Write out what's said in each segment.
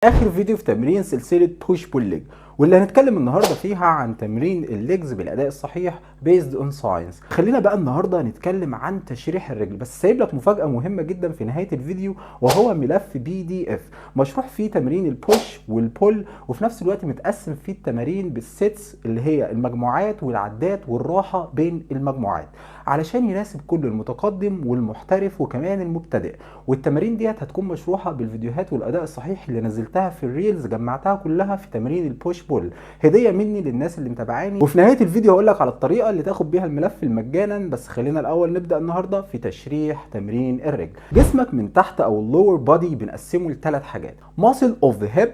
اخر فيديو في تمرين سلسله بوش بول ليج، واللي هنتكلم النهارده فيها عن تمرين الليجز بالاداء الصحيح بيزد اون ساينس. خلينا بقى النهارده نتكلم عن تشريح الرجل، بس سايب لك مفاجاه مهمه جدا في نهايه الفيديو، وهو ملف PDF مشروح فيه تمرين البوش والبول، وفي نفس الوقت متقسم فيه التمارين بالسيتس اللي هي المجموعات والعدات والراحه بين المجموعات، علشان يناسب كل المتقدم والمحترف وكمان المبتدئ. والتمارين ديت هتكون مشروحه بالفيديوهات والاداء الصحيح اللي نزلتها في الريلز، جمعتها كلها في تمارين البوش بول، هديه مني للناس اللي متابعاني. وفي نهايه الفيديو هقول لك على الطريقه اللي تاخد بيها الملف مجانا. بس خلينا الاول نبدا النهارده في تشريح تمرين الرجل. جسمك من تحت او اللور بودي بنقسمه لثلاث حاجات: ماسل اوف ذا هيب،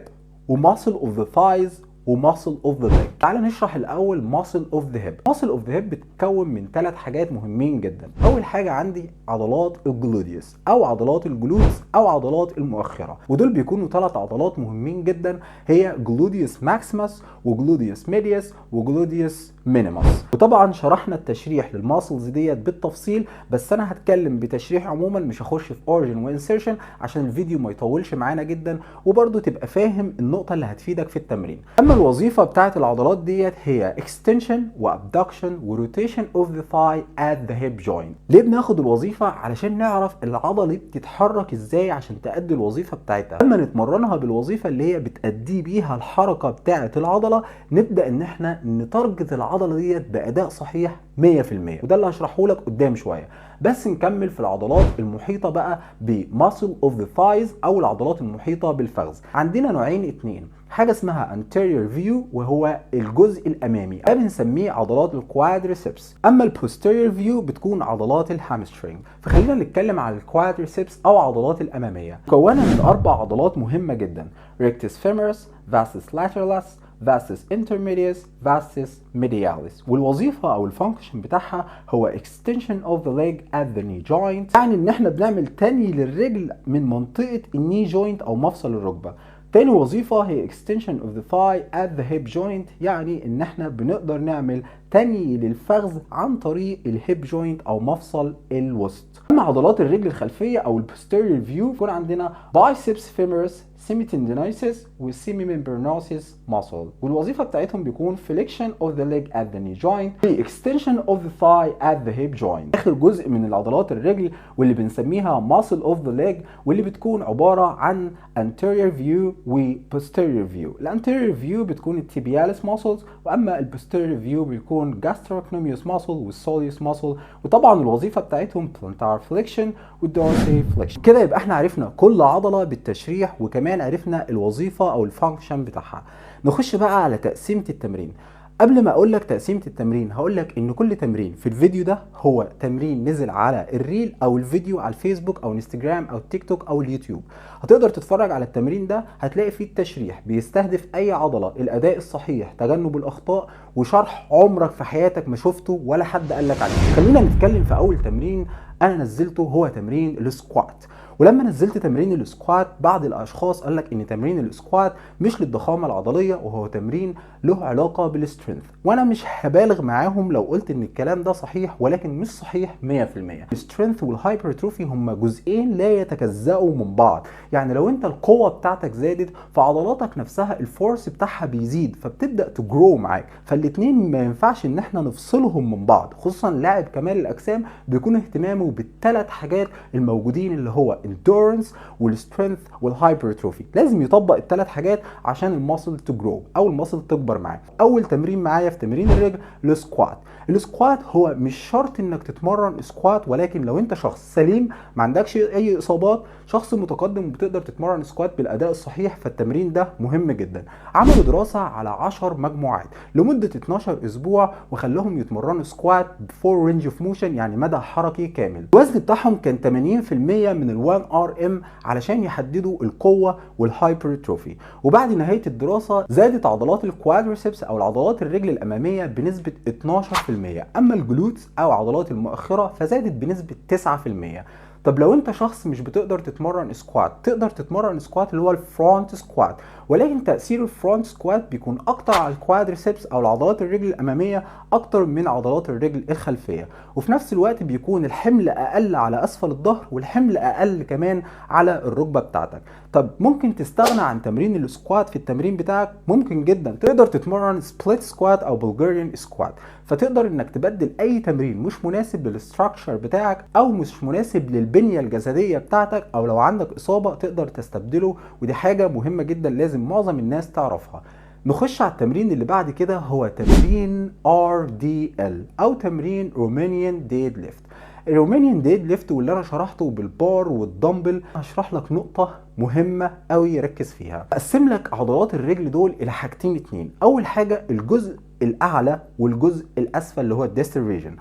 وماسل اوف ذا ثايز، وماسل اوف ذا ليج. تعال نشرح الاول ماسل اوف ذا هيب. ماسل اوف ذا هيب بتتكون من ثلاث حاجات مهمين جدا. اول حاجه عندي عضلات الجلوديوس او عضلات الجلوتس او عضلات المؤخره، ودول بيكونوا ثلاث عضلات مهمين جدا، هي جلوديوس ماكسيمس وجلوديوس ميديوس وجلوديوس مينيموس. وطبعا شرحنا التشريح للماسلز ديت بالتفصيل، بس انا هتكلم بتشريح عموما، مش هخش في اوريجن وانسيرشن عشان الفيديو ما يطولش معانا جدا، وبرده تبقى فاهم النقطه اللي هتفيدك في التمرين. اما الوظيفه بتاعت العضلات ديت هي extension وابدكشن وروتيشن اوف ذا ثاي ات ذا هيب جوينت. ليه بناخد الوظيفه؟ علشان نعرف العضله دي بتتحرك ازاي عشان تأدي الوظيفه بتاعتها. لما نتمرنها بالوظيفه اللي هي بتأدي بيها الحركه بتاعت العضله، نبدا ان احنا نتارجت العضله ديت باداء صحيح 100%، وده اللي هشرحه لك قدام شويه. بس نكمل في العضلات المحيطه بقى بماسل اوف ذا ثايز او العضلات المحيطه بالفخذ. عندنا نوعين اتنين، حاجه اسمها anterior view وهو الجزء الامامي، ده بنسميه عضلات الكوادريسبس. اما البوستيريور فيو بتكون عضلات الهامسترينج. فخلينا نتكلم عن الكوادريسبس او عضلات الاماميه، مكونه من اربع عضلات مهمه جدا: rectus femoris، vastus lateralis، vastus intermedius، vastus medialis. والوظيفه او الفانكشن بتاعها هو extension of the leg at the knee joint، يعني ان احنا بنعمل تاني للرجل من منطقه الني جوينت او مفصل الركبه. تاني وظيفة هي extension of the thigh at the hip joint، يعني ان احنا بنقدر نعمل تاني للفخذ عن طريق الهيب جوينت او مفصل الوسط. اما عضلات الرجل الخلفية او البوستيريور فيو، يكون عندنا biceps femoris، semitendinosus وsemimembranosus muscle، والوظيفة بتاعتهم بيكون flexion of the leg at the knee joint، extension of the thigh at the hip joint. اخر جزء من العضلات الرجل واللي بنسميها muscle of the leg، واللي بتكون عبارة عن anterior view و posterior view. الانتيريور فيو بتكون التيبياليس muscles، واما البوستيريور فيو بيكون gastrocnemius muscle والsoleus muscle، وطبعا الوظيفة بتاعتهم plantar flexion والdorsal flexion. كده يبقى احنا عرفنا كل عضلة بالتشريح، وكمان عرفنا الوظيفة او الفانكشن بتاعها. نخش بقى على تقسيمة التمرين. قبل ما اقول لك تقسيمه التمرين، هقول لك ان كل تمرين في الفيديو ده هو تمرين نزل على الريل او الفيديو على الفيسبوك او انستجرام او تيك توك او اليوتيوب. هتقدر تتفرج على التمرين ده، هتلاقي فيه التشريح بيستهدف اي عضله، الاداء الصحيح، تجنب الاخطاء، وشرح عمرك في حياتك ما شفته ولا حد قال لك عليه. خلينا نتكلم في اول تمرين انا نزلته، هو تمرين السكوات. ولما نزلت تمرين السكوات، بعض الاشخاص قال لك ان تمرين السكوات مش للضخامه العضليه، وهو تمرين له علاقه بالسترينث، وانا مش هبالغ معاهم لو قلت ان الكلام ده صحيح، ولكن مش صحيح 100%. السترينث والهايبرتروفي هما جزئين لا يتجزأوا من بعض، يعني لو انت القوه بتاعتك زادت، فعضلاتك نفسها الفورس بتاعها بيزيد، فبتبدا تجرو معاك. فالاثنين ما ينفعش ان احنا نفصلهم من بعض، خصوصا لاعب كمال الاجسام بيكون اهتمامه بالثلاث حاجات الموجودين، اللي هو endurance والسترينث والهايبرتروفي. لازم يطبق الثلاث حاجات عشان الماسل تجرو او الماسل تكبر معاك. اول تمرين معايا في تمرين الرجل السكوات. السكوات هو مش شرط انك تتمرن سكوات، ولكن لو انت شخص سليم ما عندكش اي اصابات، شخص متقدم، بتقدر تتمرن سكوات بالاداء الصحيح، فالتمرين ده مهم جدا. عملوا دراسه على 10 مجموعات لمده 12 اسبوع، وخلوهم يتمرنوا سكوات بفور رينج اوف موشن، يعني مدى حركي كامل. الوزن بتاعهم كان 80% من ال1 RM علشان يحددوا القوه والهايبرتروفي. وبعد نهايه الدراسه زادت عضلات الكوادريسبس او العضلات الرجل الاماميه بنسبه 12%، اما الجلوتس او عضلات المؤخره فزادت بنسبه 9%. طب لو انت شخص مش بتقدر تتمرن سكوات، تقدر تتمرن سكوات اللي هو الفرونت سكوات، ولكن تأثير الفرونت سكوات بيكون اكتر على الكوادريسبس او عضلات الرجل الامامية اكتر من عضلات الرجل الخلفية، وفي نفس الوقت بيكون الحمل اقل على اسفل الظهر والحمل اقل كمان على الركبة بتاعتك. طب ممكن تستغنى عن تمرين السكوات في التمرين بتاعك؟ ممكن جدا، تقدر تتمرن سبليت سكوات او بلغاريان سكوات، فتقدر انك تبدل اي تمرين مش مناسب للستراكشر بتاعك او مش مناسب للبنية الجسدية بتاعتك، او لو عندك اصابة تقدر تستبدله، ودي حاجة مهمة جدا لازم معظم الناس تعرفها. نخش على التمرين اللي بعد كده، هو تمرين RDL او تمرين رومانيان ديد ليفت. الرومانيان ديد ليفت واللي انا شرحته بالبار والدمبل، هشرح لك نقطة مهمة قوي ركز فيها. اقسم لك عضلات الرجل دول الى حاجتين اتنين. اول حاجة الجزء الاعلى والجزء الاسفل اللي هو الديستال ريجن.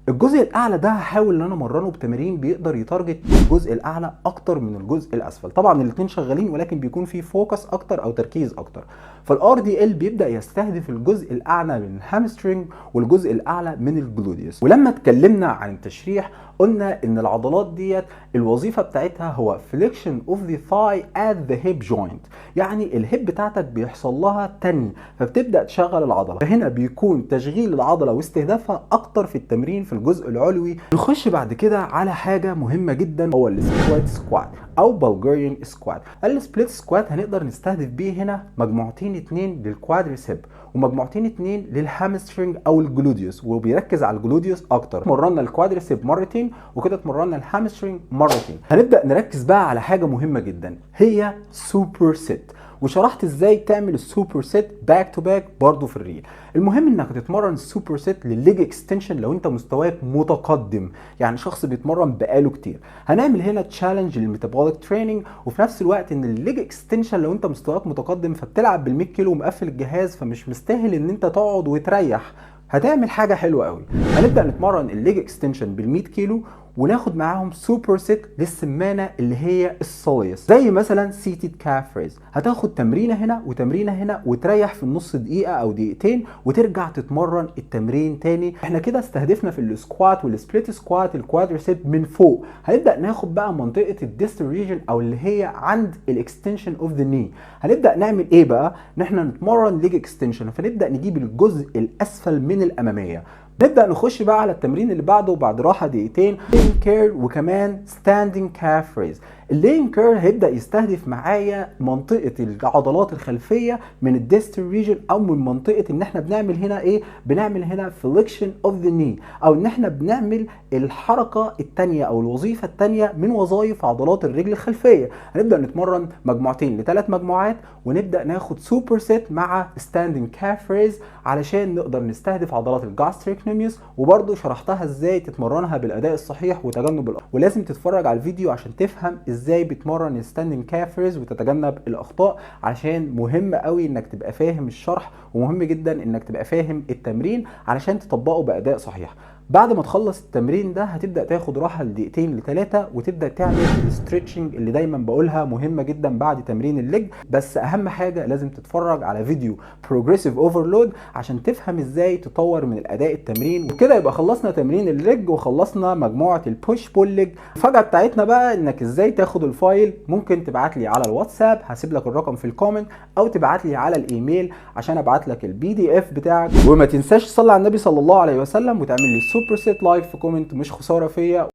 الجزء الاعلى ده هحاول ان انا امرنه بتمارين بيقدر يتارجت الجزء الاعلى اكتر من الجزء الاسفل، طبعا الاثنين شغالين ولكن بيكون في فوكس اكتر او تركيز اكتر. فالار دي ال بيبدا يستهدف الجزء الاعلى من الهامسترنج والجزء الاعلى من الجلوديوس. ولما اتكلمنا عن التشريح قلنا ان العضلات ديت الوظيفه بتاعتها هو flexion of the thigh at the hip joint، يعني الهيب بتاعتك بيحصل لها تني فبتبدا تشغل العضله، فهنا بيكون تشغيل العضله واستهدافها اكتر في التمرين في الجزء العلوي. نخش بعد كده على حاجه مهمه جدا، هو السبليت سكوات او بلغاريان سكوات. السبليت سكوات هنقدر نستهدف بيه هنا مجموعتين اتنين للكوادريسيب ومجموعتين اتنين للهامسترنج او الجلوديوس، وبيركز على الجلوديوس اكتر. مرنا الكوادريسيب مرتين وكده اتمرنا الهامسترنج مرتين. هنبدا نركز بقى على حاجه مهمه جدا، هي سوبر سيت، وشرحت ازاي تعمل السوبر سيت باك تو باك برضه في الريل. المهم انك تتمرن السوبر سيت للليج اكستنشن لو انت مستواك متقدم، يعني شخص بيتمرن بقاله كتير. هنعمل هنا تشالنج للميتابوليك تريننج، وفي نفس الوقت ان الليج اكستنشن لو انت مستواك متقدم فبتلعب بال100 كيلو ومقفل الجهاز فمش مستاهل ان انت تقعد وتريح، هتعمل حاجه حلوه قوي. هنبدا نتمرن الليج اكستنشن بال100 كيلو وناخد معاهم سوبر سيت للسمانه اللي هي الصويس، زي مثلا سيتد كاف ريز. هتاخد تمرينه هنا وتمرينه هنا وتريح في النص دقيقه او دقيقتين وترجع تتمرن التمرين تاني. احنا كده استهدفنا في السكوات والسبليت سكوات الكوادريسيب من فوق. هنبدا ناخد بقى منطقه الديستال ريجن او اللي هي عند الاكستنشن اوف ذا ني. هنبدا نعمل ايه بقى؟ ان احنا نتمرن ليج اكستنشن، فنبدا نجيب الجزء الاسفل من الاماميه. نبدأ نخش بقى على التمرين اللي بعده بعد راحة دقيقتين، لين كير وكمان ستاندينج كاف ريز. اللين كير هيبدأ يستهدف معايا منطقة العضلات الخلفية من الديستال ريجن، او من منطقة ان احنا بنعمل هنا ايه؟ بنعمل هنا فليكشن اوف ذا ني، او ان احنا بنعمل الحركة التانية او الوظيفة التانية من وظائف عضلات الرجل الخلفية. هنبدأ نتمرن مجموعتين ل3 مجموعات، ونبدأ ناخد سوبر سيت مع ستاندينج كاف ريز علشان نقدر نستهدف عضلات الجاستريك وبرضه شرحتها ازاي تتمرنها بالاداء الصحيح وتجنب الاخطاء. ولازم تتفرج على الفيديو عشان تفهم ازاي بتمرن الستاندينج كاف ريز وتتجنب الاخطاء، عشان مهم قوي انك تبقى فاهم الشرح، ومهم جدا انك تبقى فاهم التمرين علشان تطبقه باداء صحيح. بعد ما تخلص التمرين ده هتبدا تاخد راحه لدقيقتين ل3 وتبدا تعمل الستريتشنج اللي دايما بقولها مهمه جدا بعد تمرين الليج. بس اهم حاجه لازم تتفرج على فيديو بروجريسيف اوفرلود عشان تفهم ازاي تطور من الاداء التمرين. وكده يبقى خلصنا تمرين الليج وخلصنا مجموعه البوش بول ليج. الفجأة بتاعتنا بقى انك ازاي تاخد الفايل. ممكن تبعت لي على الواتساب، هسيب لك الرقم في الكومنت، او تبعت لي على الايميل عشان ابعت لك الPDF بتاعك. وما تنساش تصلي على النبي صلى الله عليه وسلم وتعمل لي سوبر سيت لايك في كومنت، مش خساره فيا.